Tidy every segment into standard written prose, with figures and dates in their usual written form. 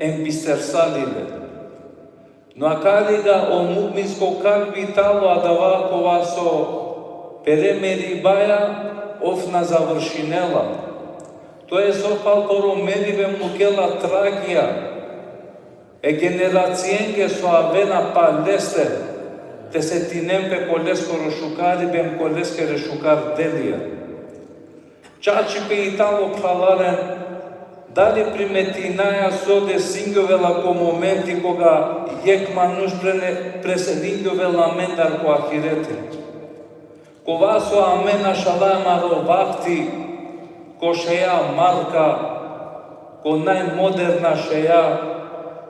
empistërsalile. No akaliga o mu'minsko kalbi talo adava kovaso peremeri baja ofna završinela. To je sopal poro merive mukela tragija. E generacijenke so avena paleste, te se tinem pe kolesko rošukari bem koleske rešukar delija. Čači pe italo phalaren, dali primetinaja sode singovela ko momenti koga jek manuš presedingovela mendar ko ahirete. Ko vaso amena šalaj maro vakti, ko šeja marka, ko najmoderna šeja,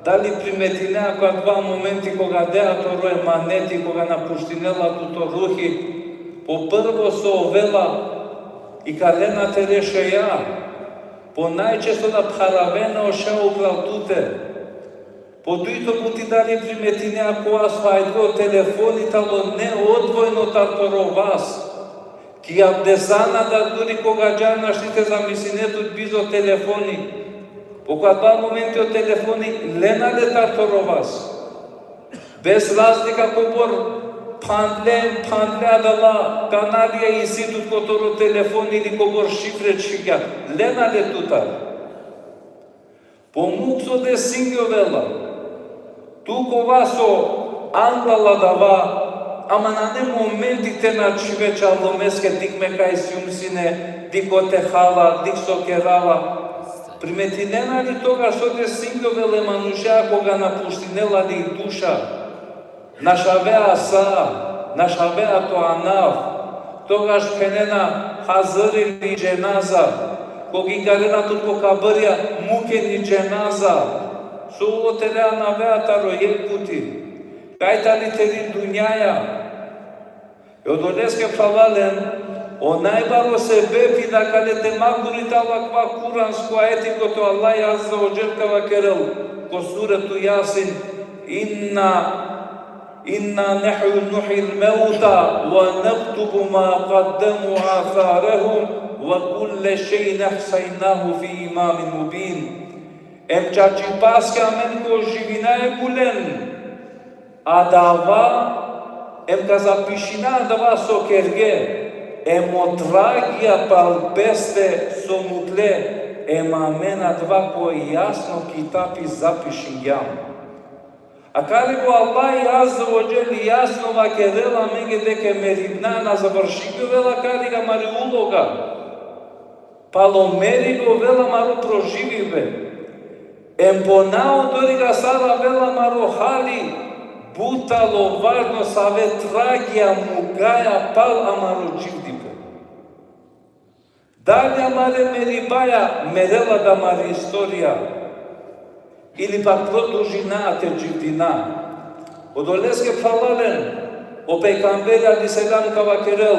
dali primetinaja ko dva momenti koga deatoro je maneti, koga napuštinela tuto ruhi, po prvo so ovela i kalena tere šeja, po najčesto da pharavena o šea upravtute, po dujto puti dali primetinea ko asfajtgo telefoni talo ne odvojno tartoro vas, ki abdesana da duri koga džana štite za misinetut bizo telefoni, po kad dva momenti o telefoni lena le tartoro vas, bez razlika ko bor pandle adala kanalija institut kotoro telefoni ili ko bor šifre čika, lena le tutar. Po mukso de singovela, tu ko vaso andala dava, ama na ne momenti te na čiveća lomeske dikme kaj sjumsine, diko te hala, dik so kerala. Primetinena li toga što te singovele manušea koga napuštinela li duša, našavea sa, našavea to anav, toga špenena hazări li dženaza, kogi garena tutko kabărja muke li dženaza, sulo telea navea taro jel puti, kajta li teri dunjaja. Eu doresc că falalen, o najbaro se bepi da kale te magurita la kva kuran sko etiko to Allah azza wa jal kava kerel, ko suratu Yasin, إنا نحن نحيي الموتى ونكتب ما قدموا آثارهم وكل شيء أحصيناه في إمام مبين. Em çaçi paske amen ko živinaje gulen, adava em kazapishina adava sokerge, em otragija palpeste somutle, em amen adava ko jasno kitapi zapišinjam. A kali go Allah azza wa jalla jasno va kerela menge deke meribna na završiguvela kali ga mari uloga. Palomeri go vela maro proživive. Emponao dori ga sara vela maro hali. Butalo varno save tragija mugaja pal amaro čivdipe. Dalja mare meribaja merela da mari istorija. Ili pa produžina te gjivdina. O doleske falalen, o pejgamberi aliselam kava kerel,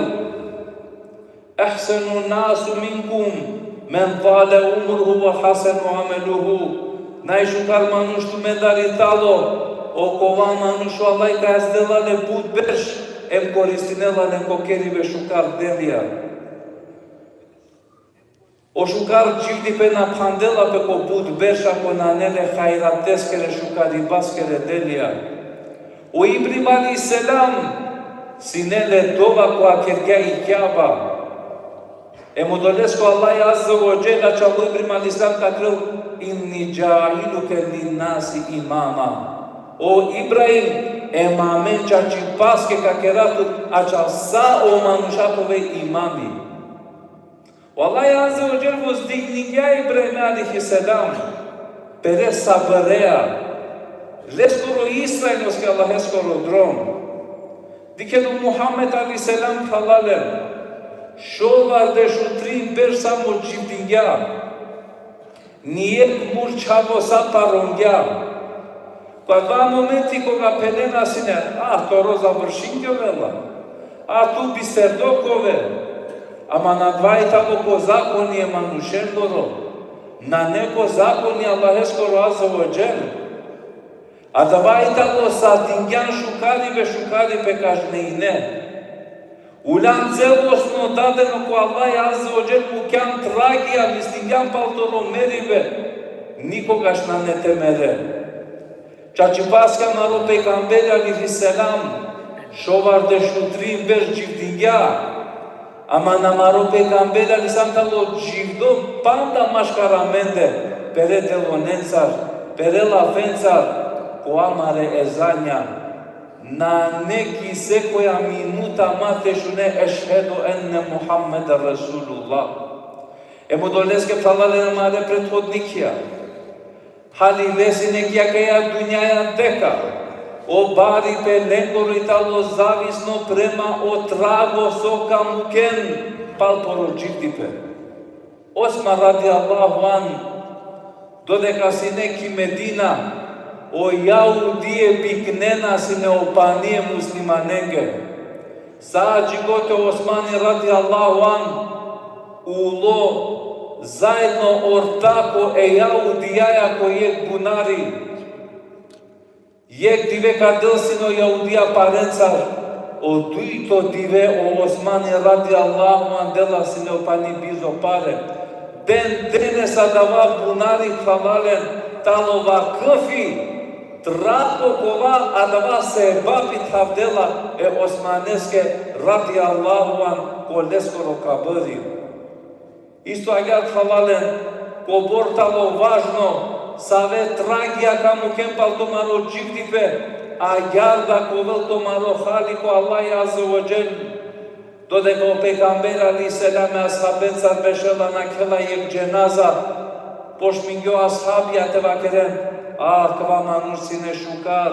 ahsenu nasu minkum, men vale umruhu wa hasenu ameluhu, najshukar manushtu me daritalo, o kova manushu Allah ka ezdelale bud bersh, em koristinelale kokerive shukar delja. O shukar gjivdi pe na pandela pe ko bud besha ko na nele khairateskere shukari baskere delja. O Ibrahim alayhis salam sinele dova ko akerga i kjaba. E modolesko Allah azza wa jalla çavu Ibrahim alayhis salam takril inni jailuke linnasi imama. O Ibrahim emamen çaçi paske ka keratut aça sa o manushapove imami. Allah azza wa jalla vos digninja Ibrahim alayhi salam pere sabrea leskoro Israel oske Allah eskoro drom dikelu Muhammed alayhi salam falale shovar de shutrin persa mo çivdinja niyet mur çavo sa parongja qua momenti koga pelena sine toro završinjo vela tu biserdokove. Ama na dvajta oko zakon je manušendoro, na neko zakon je Allah eskoro azza wa jal. A dvajta o sa dingjan šukari pe kažnejne. Ulan celosno dadeno ko Allah azza wa jal mu kjan tragija, mis dingjan paltoro merive, nikogash na ne temere. Qa që pas ka marrë pejgamberi alayhi salam, shovar dhe shtutrim vesh gjivdingja, ama na marrë pejgamberi alayhi salam tallo gjivdo panda mashkaramende, pere telonensar, pere lafensar, ko amare ezanja, na neki se koja minuta mate shune eshhedu enne Muhammed Rasulullah. E më doleske prallale në mare pred hodnikja. Hali lesin e kja kaja dunjaja deka. O bari pe lengor italo zavis no prema o trago so kamuken pal poro gjitipe. Osma radiallahu an do dhe kasine ki Medina o Yahudije biknena sine opanie muslimanenge. Sa gjikote Osmani radiallahu an ulo zajedno ortako e Jahudijaja ko jek bunari. Jek dive ka dësino Jahudija parencar, o dujto dive o Osmani radiallahu an dela sine opani bizo pare. Dene sa dava bunari khavalen talova këfi, trako kova adava se babit havdela e Osmaneske radiallahu an ko leskoro ka bëri. Isto agar khavalen ko bortalo važno save tragija kamu kempal to maro gjiftipe agar da kovel to maro khali ko Allah azza wa jall do dhe ko pejgamber alayhi salam e ashabencar beshela na kella jek gjenaza posh mingjo ashabja te vakeren këva manursin e shukar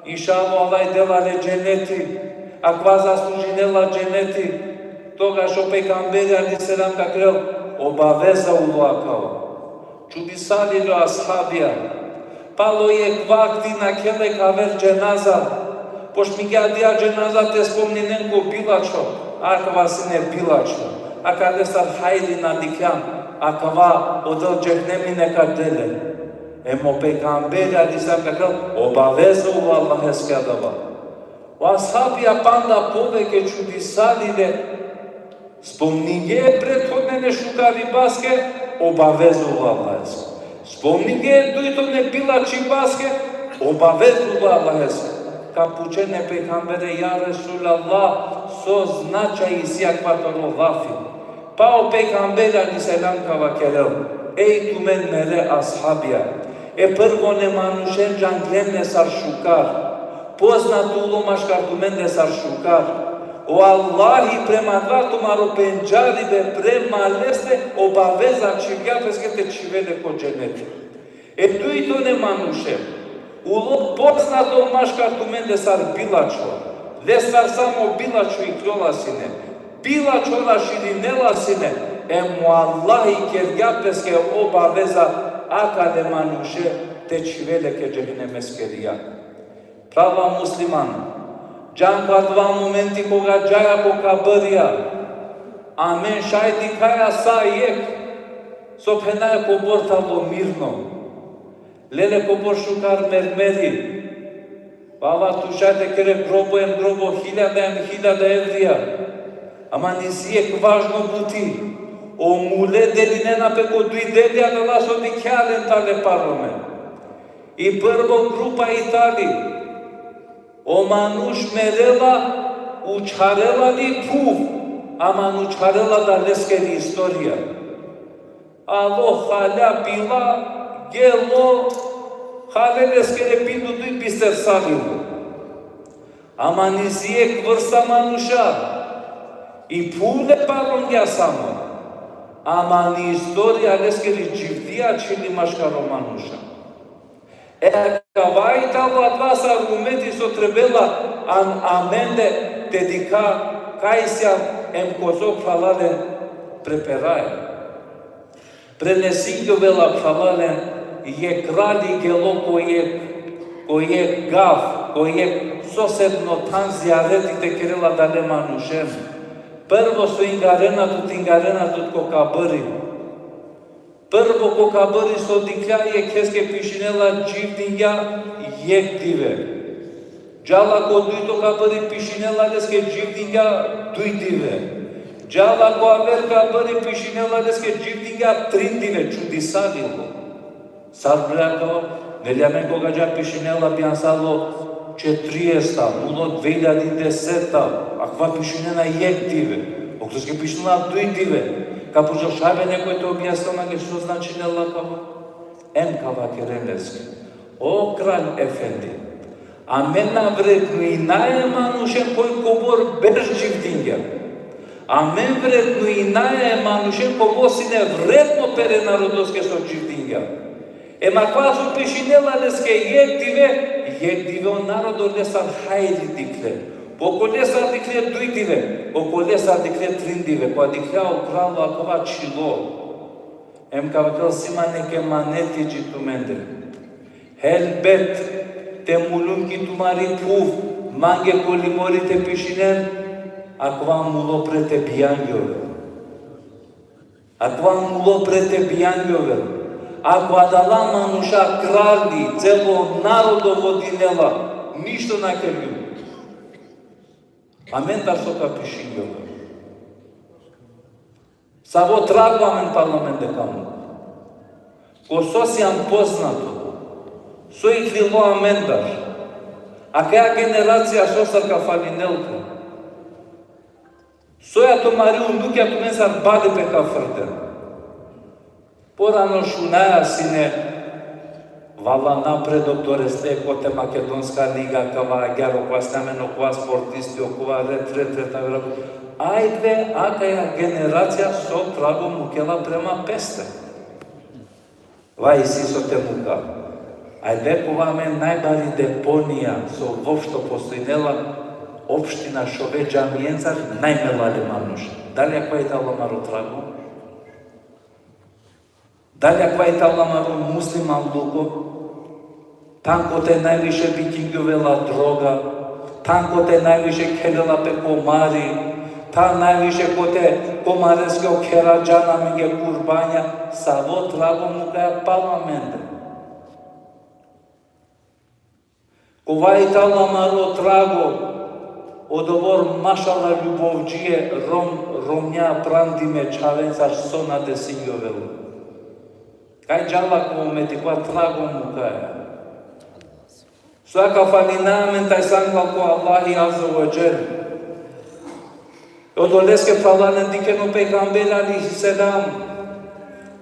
inshallah Allah i dela le gjeneti akva zaslužinela gjeneti toga što pejgamberi alayhi salam ka krel obaveza ulakao. Čudisali lo ashabija. Palo je vakti na kele ka ver gjenaza. Poš mi ga dia gjenaza te spomni nenko bilačo. Akva sine bilačo. Aka desar hajli na dikjan. Akva odel džehnemine ka dele. Emo pejgamberi alayhi salam ka krel obaveza ulakao skadava. O ashabija panda poveke čudisalile spomninge prethodne šukari baske, obavezula Allah. Spomninge dujtone bilači baske, obavezula Allah. Kapučene pejgambere, ja Resulallah, so značaj isjakvatoro lafi. Pa o pejgamberi alayhi salam ka vakerel, ej tu men mere ashabija, e prvo ne manushen džanglemne sar šukar, poznatu ulo maškartumende sar šukar, o Allahi prema dvatu maro penđarive prema leste obaveza čivja peskete čivele ko dženeti. E tu i to ne manuše. Ulo poznato maškartumende sar bilačo. Lesar samo bilačo i krolasine. Bilačo raširinela e mu Allahi kerja peske obaveza aka ne manuše te čivele ke džehnemeskerija. Prava muslimana. Gjan ka dva momenti koga gjaja ko ka bërja. Amen shajti kaja sa jek. So pëhenaja ko borta lo mirno. Lele ko bor shukar mermeri. Baba tu shajte kere grobo em grobo 1000 evrija. Ama nisi ek važno buti. O mule delinena pe ko dui delja në laso di kjalen tale parome. I prvo grupa Itali. O manush merela učarela li puf, a man učarela da leskeri istorija. Alo hala bila, gelo, hale leskere pindu duj bister salilo. Ama nizijek vrsta manusha, i pule parongja samo. Ama ni istorija leskeri gjivdija čili maškaro manusha. E kavajta Allah dva argumenti so trebela amende dedika kajsja em kozok falalen preperaje. Prenesinjo vela falalen je krali gelo ko je gav, ko je sosedno tan zjaretite kerela dale manushem. Prvo su ingarena tut ko ka bëri. Prvo ko ka bëri so dikja je keske pishinela gjivdingja jek dive. Gjalla ko dujto ka bëri pishinela leske gjivdingja duj dive. Gjalla ko aver ka bëri pishinela leske gjivdingja 3 dive, čudisalilo. Sarbrako, Neliamenko gađa pishinela biansalo 40, mulot vejda di 10, akva pishinena jektive, oktoske pishinela 2 ka puđo šabe nekoj to objasnila ge što znači nelakavo? Enkava kereleski. O kralj Efendi, amena vrednu i naje manušen koji kobor beržđiv dingja. Amen vrednu i naje manušen kogo sine vredno pere narodoske sočiv dingja. Ema kva su pishinela leske jekdive o narodor lesar hajri dikle. Oko lesar dikle 2, oko lesar dikle 3, koa dikle o kralu akova čilo. Em ka văkel simane ke maneti jitu mende. Helbet te mulunki tumari puf, mange kolimori te pishinen, akva mulo prete bianjove. Akva mulo prete bianjove. Ako adala manuša krali, celo narodovo dinela, ništo na kerju. Amen dar soka pishinjove. Savo tragu amen parlament de kamu. Ko sosjam poznato, so ih vilo amendar. A kaja generacija šosar ka falinelka. Soja to mariu ndukja tu mensar bade pe ka frden. Porano šunaja sine vala napred doktores te kote Makedonska liga kava gyaro kva stameno kva sportisti kva retreta ajde akaja generacija so trago mukela prema peste. Vai si so te muka. Ajde kova me najbari deponija so vopšto postojnela opština šove džamijencar najmelali manuša. Dalje kva je talo maro trago? Dalje kva je talo maro musliman lugo? Tanko te najviše vikingovela droga, tanko te najviše kelela pe komari, ta najviše ko te komareske okerađana mige kurbanja, savo trago mukaja parlamente. Kova je tala maro trago, odovor mašala ljubovđije romnja prandime čavencar sona de sinjovelu. Kaj džala ko me tikva trago mukaja. Soaka falinamen taj sangal ko Allahi Azza wa Jal. Odoleske falanen dikeno pejgamberi alayhi salam.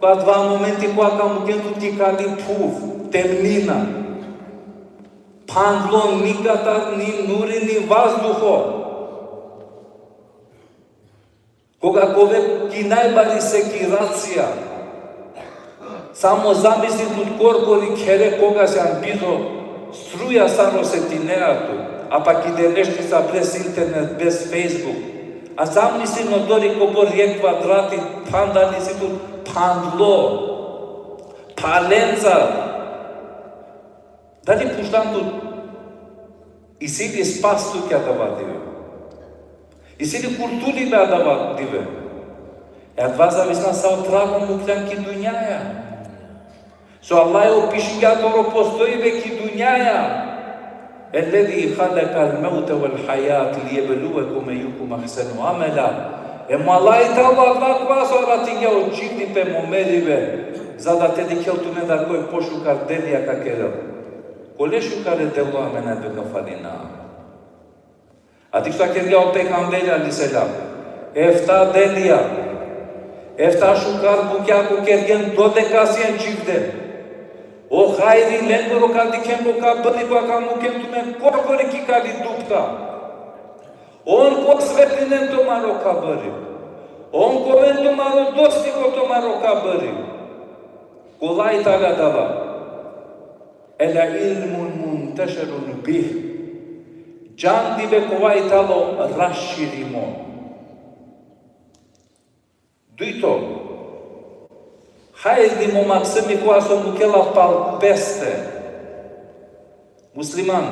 Qua 2 momenti qua kam ukentu tikali puf, temnina. Pandlon nikatar ni nuri ni vazduho. Koga kove kinajbari sekiracija. Samo zamisli tut korpori kere koga se ambizo struja saro se tineatu, a pa kidenești sa bez internet, bez Facebook. A sam nisi nodori kobor je kvadrati, panda nisi tu pandlo, palenza. Dali puștan tu, isili spastu kja dava dive. Isili kulturi be dava dive. E advaza visna sa otragom muklan ki dunjaja. So Allah je opišinjatoro postojive ki dunjaja. Alladhi khalaqa al-mauta wal-hayat liyabluwakum ayyukum ahsanu amala. Ema Allah je tala dva so ratinja očiti pe momerive, za da te dikel tu ne da koj pošukar delija ka kerel. Kole šukare delo amena be ka falina. Atik sa kerja o pejgamberi alayhi salam. Efta delija. Efta šukar bukja ko kergen do dekasien çifte. O hayri lengoro kaldi kembo ka bani ko ka mukem tu men korkore ki kali dupta. On ko svetlinen to maro ka bari. On ko ven to maro dosti ko to maro ka bari. Kolay taga dava. Ela ilmun muntashirun bih. Can dibe kolay talo rashirimo. Duito. Hajde mo maksimi koja so mukela pal peste. Musliman,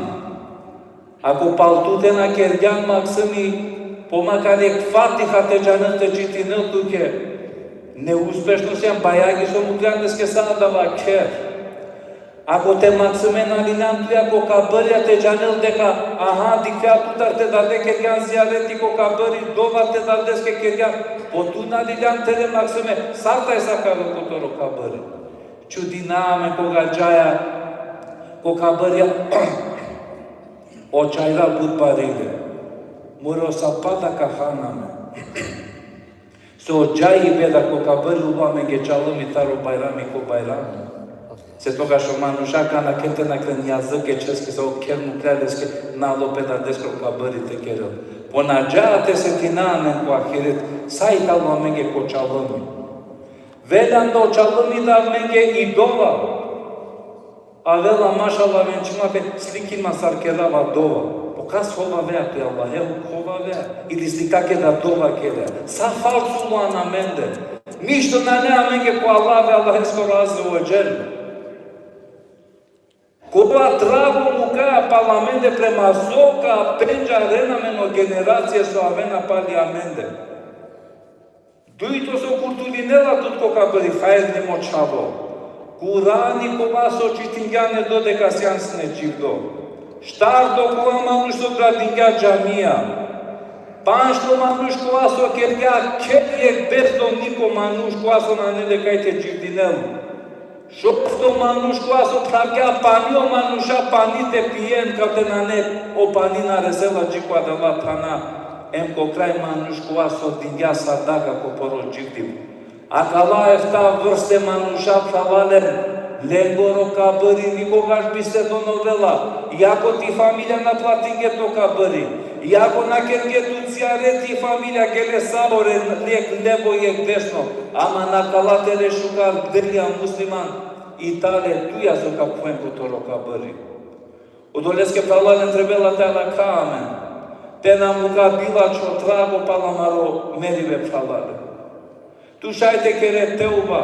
ako pal tute na kerjan maksimi, po makar e fatiha te janën të qitinën duke, ne uspešno se janë bajagi so muklan nëske sa dava kër. Ako te maksime në alinan të ako ka bërja te janën dhe ka, aha, dikja tutar te dade kerjan zjareti ko ka bëri, dova te dadeske kerjan, po tu në alinan të re maksime, sarta e sa ka rëkotoro ka bëri. që diname koga gjaja, koga bërja, o qajra but barile, mërë o sapata ka haname. Se o gjaji beda koga bërë uva me ngeqalëm i taro bajrami ko bajrami. Se toga što manusha kana kente na kren jazëke česki, se o kjerë nuklealeske na lopeta deskro ka bëri të kjerë. Po na gjate se tinane ku akiret, sa i talma menge ko qalëmi. Vela ndo qalëmi da menge i dova. A vela mashallah venqima pe slikin masar kerava dova. Po kas hova vea pe Allah, hova vea. Ili slikake da dova kere. Sa falsu luana mende. Mishto na ne amenge po Allah ve Allah eskoro azze o gjelë. Kova trago muka parlamente premazoka penja rena meno generacije so avena parlamente. Duito so kurtulinela tutko ka bëri hajr në moçavo. Kurani kova so qitingane do de kasians ne çivdo. Shtar do kova manush do gradinga xhamia. Panj do manush kova so kerga kepje bezdo niko manush kova so na ne de kajte çivdinel. Shofto manush ku aso pravja pani o manusha pani te pijen ka te nane o pani na rezela gjiku adela tana em ko kraj manush ku aso dingja sadaka ko poro gjivdim. Akala efta vërste manusha pravale lengoro ka bëri niko gash biste do novela jako ti familja na platinge to ka bëri jako na kerge tu ciare ti familja gele sabore lek nebo jek desno ama na kalatere shukar dërja musliman Italia tuja so ka puen kutoro ka bëri. U doleske pralane trebela tela kamen. Tena mu ka bila që trago palamaro merive pralane. Tu shajte kere teuba.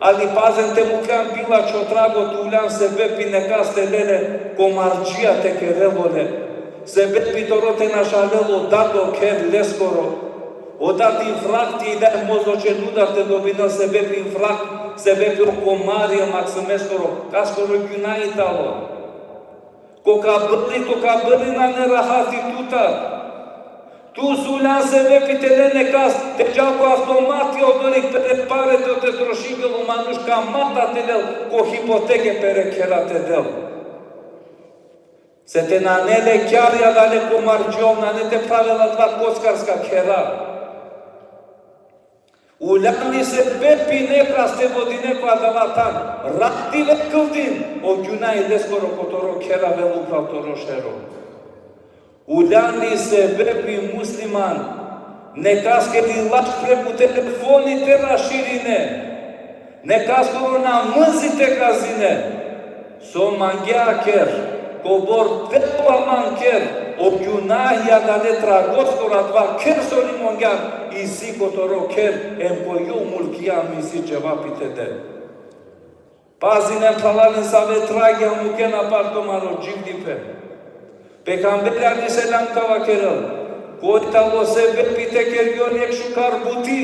Ali pazen te mu kan bila që trago tu ulan se bepi ne kaste lele komargjia te kerevole. Se bepi torote na shalelo dato ker leskoro. O dati infrakti i da mozo që nudar te dobino se bepi infrakt se bepi o komarja maksimeskoro, kaskoro gjuna i talo. Ko ka bëri na në rahati tutar. Tu zulan se bepi të lene kas, të gjako automati o dëri për pare të të troshigëll u manush ka mata të del, ko hipoteke për e kjera të del. Se të nanele kjarja da le komargjov, nane të pravela dva kockarska kjera. Ulani se bepi nepras te vodine pa davatan, raktive këldin, o gjuna i leskoro kotoro kjera velu pravtoro shero. Ulani se bepi musliman, ne kaske li lash preku telefoni te rashirine, ne kaskoro na mëzi te kazine, so mangja ker, kobor tepa manker, o gjunahja da le tragoskor atva kersori mongjan, i si kotoro ker, em ko ju mulkjam i si gjevapit e del. Pazin e pralalin sa vetragja mu kena parto maro gjivdipe. Pejgamberi alayhi selam kava kerel, kojta lo se bepi te kergjon jek shukar buti,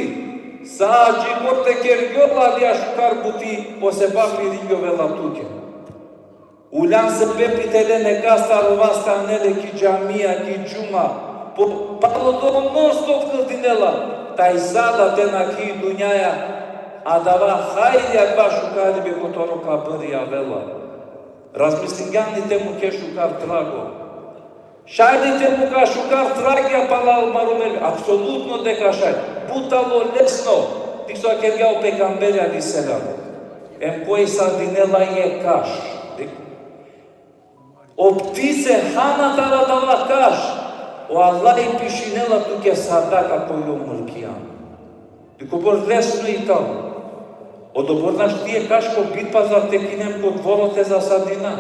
sa gjikor te kergjon ladja shukar buti, o se papi ringjo vela tuke. Ulan se bepi te lene kasta rovasta nele ki gjamia, ki gjuma, po palo do non stop këldinela, ta i sada te na ki dunjaja, a dava hajrja kva shukari be kotoro ka bëri avela. Razmislingani te mu ke shukar trago. Shajdi te mu ka shukar tragja pala almarumeli, apsolutno de ka shaj. Butalo lesno, tikso a kerga o pejgamberi alayhi selam. Em koj sa dinela je kash. O ptise hana tala dava kash. O Allah i pishinela tuke sadaka kojo mulkijam. Diko bor lesno i tamo. O do bor nash tije kash ko bit pazar te kinem ko dvorote za sadina.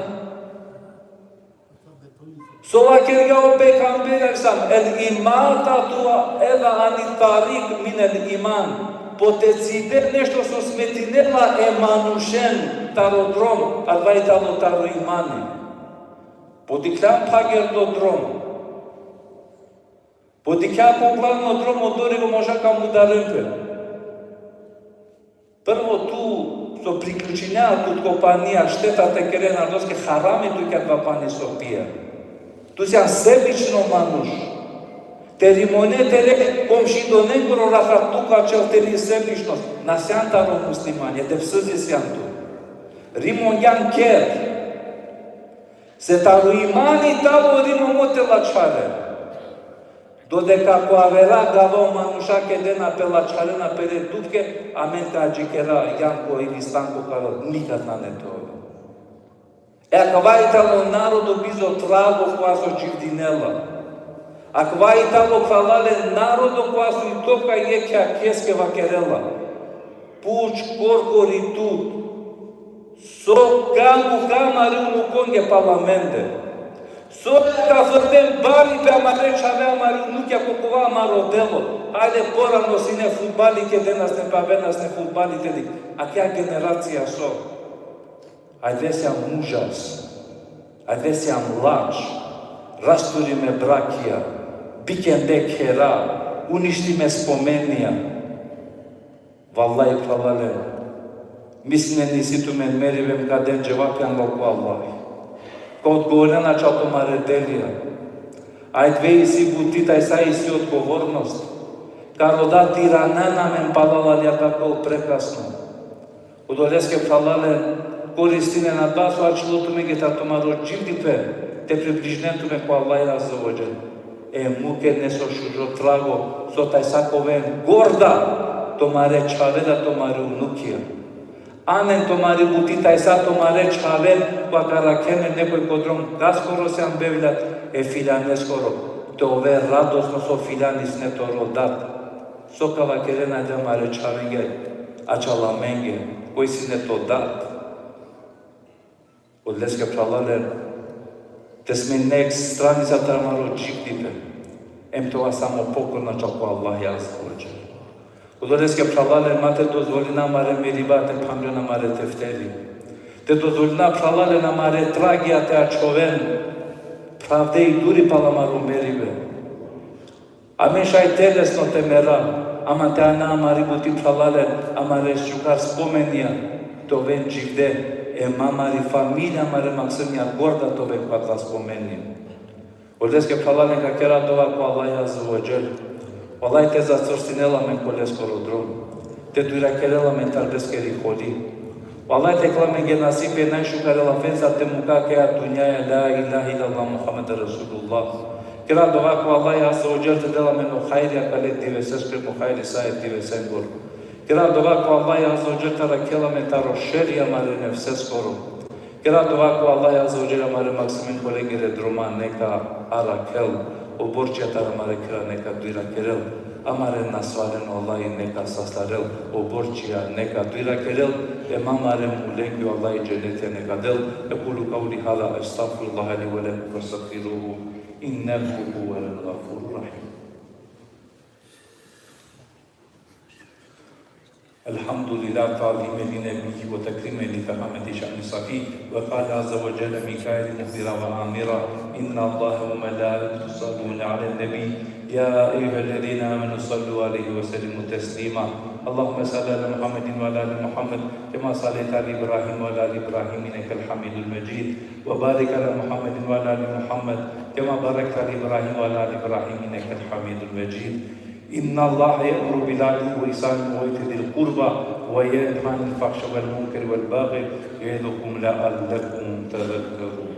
Sova kerga o pejgamberi sam, el imata tua eva ani tarik min el iman. Po te cide nešto so smetinela e manushen tarodrom, alvaj talo taro imani. Po diklam pager do drom. Po dikja po plano drom o dori go možda kam udarempe. Prvo tu so priključenja kod kompanija šteta te kerena doske harami tu kad dva pani sopija. Tu si sebično manuš. Te rimonetele komşidonengro rahat tu ka čel te ni sebičnost. Na sjantaro muslimanje, te vsëzi sjantu. rimongjan kjerë, se ta ruimani talo rimo mote laçare. Dodека avera galo manusha che dena pe laçarena pe dupke, amente agikera janko ili stanko karo nikad na netoro. E ako vai talo narodu bizo trago quaso civdinella. Ako vai talo falale narodu quaso i toka jekja keske vakerella. Puč korko ritut. So gangu kamari unu konge parlamente. So ka fërtem bari pe amare qave amari nukja kokova amarodelo. Hajde pora nosine futbali ke denas ne pavenas ne futbali te dik. A kja generacija so. Hajde se am mužas. Hajde se am lač. Rasturi me brakija. Bikende kera. Uništi me spomenija. Vallahi falale. Mislim nisi tu men merivem ka den gjevapjan loku Allahi. Kod gorena që ato maredelja. Ajt vej si butita i sa i si odgovornost. Ka roda tiranena me mpalalalja kako prekrasno. U doleske falale koristine na basu açılıtu me geta tomaro gjimdipe te približnetu me ko Allahi Azza wa Jal. E muke neso šužo trago so taj sakoven gorda tomare čaveda tomare unukija. Anen tomari butita i sa tomare čaven pa karakene nekoj kodrom kaskoro se ambevljat e filan neskoro. Te ove radosno so filanis ne to rodat. So kavakerena de mare čavenge açalamenge koji si ne to dat. Odleske pralale te sme nek stranica tramaro čiptipe. Em to samo pokorna čako Allah Azza wa Jal. Udoreske pralale mate dozvolina mare meriba te pamljona mare tefteri. Te dozvolina pralale na mare tragija te açoven. Pravde i duri palamaru meribe. Ame šaj telesno te mera. Ama te ana amari buti pralale amare ščukar spomenija. To ven čivde. E mamari familia mare maksimja gorda to ven kvata spomenija. Udoreske pralale ka kera dova ko Allah Azza wa Jal. Wallahi te zacrștinela men koleskoro drum. Te durakerela men tarbeskeri kholi. Wallahi te klamen genasipe nan shukarela fensa te muka ke a dunyaya la ilaha illallah Muhammad Rasulullah. Kira dova ko Allah Azza wa Jal te dela men no khayriya kale diveses ke mo khayri saet divesen gor. Kira dova ko Allah Azza wa Jal tarakela men taro sheria mare nefses koro. Kira dova ko Allah Azza wa Jal mare maksimin kolegere druma neka arakel. O borçya taramare kira neka duira kerel, amare nasvaren Allahi neka saslarel, o borçya neka duira kerel, e mamare mulengi Allahi cennete neka del, e kulu kavli hala estağfurullah li ve lekum fastaghfiruhu innahu huvel ghafurur rahim. Elhamdülillah ta'zime li nebiyyi ve tekrime li fehameti şa'ni safi ve kâle azze ve celle Mikail muhbira ve amira inna Allahe ve melâiketu yusallûne alen nebi ya eyyühellezîne âmenû sallû aleyhi ve sellimu teslîmâ Allahümme salli ala Muhammedin ve ala ali Muhammed kema salleyte ala İbrahim ve ala ali İbrahim innekel hamidul mecid ve barik ala Muhammedin ve ala ali Muhammed kema barekte ala İbrahim ve ala ali İbrahim innekel hamidul mecid. إن الله يأمر بالعدل والإحسان وإيتاء ذي القربى وينهى عن الفحشاء والمنكر والبغي يعظكم لعلكم تذكرون.